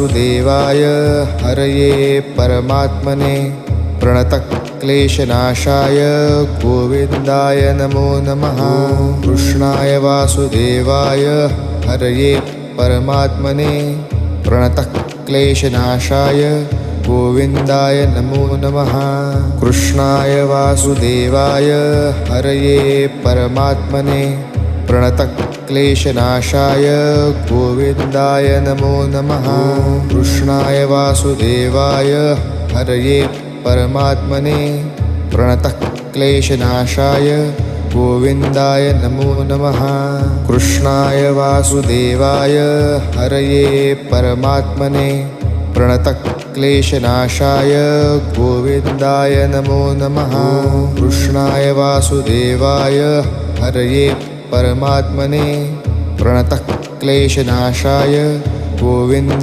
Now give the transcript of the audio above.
वासुदेवाय हरये परमात्मने प्रणतक्लेशनाशाय गोविन्दाय नमो नमः। कृष्णाय वासुदेवाय हरये परमात्मने प्रणतक्लेशनाशाय गोविन्दाय नमो नमः। कृष्णाय वासुदेवाय हरये परमात्मने प्रणतक्लेशनाशाय गोविन्दाय नमो नमः। कृष्णाय वासुदेवाय हरये परमात्मने प्रणतक्लेशनाशाय गोविन्दाय नमो नमः। कृष्णाय वासुदेवाय हरये परमात्मने प्रणतक्लेशनाशाय गोविन्दाय नमो नमः। कृष्णाय वासुदेवाय हरये परमात्मने प्रणतक्लेशनाशाय गोविन्दाय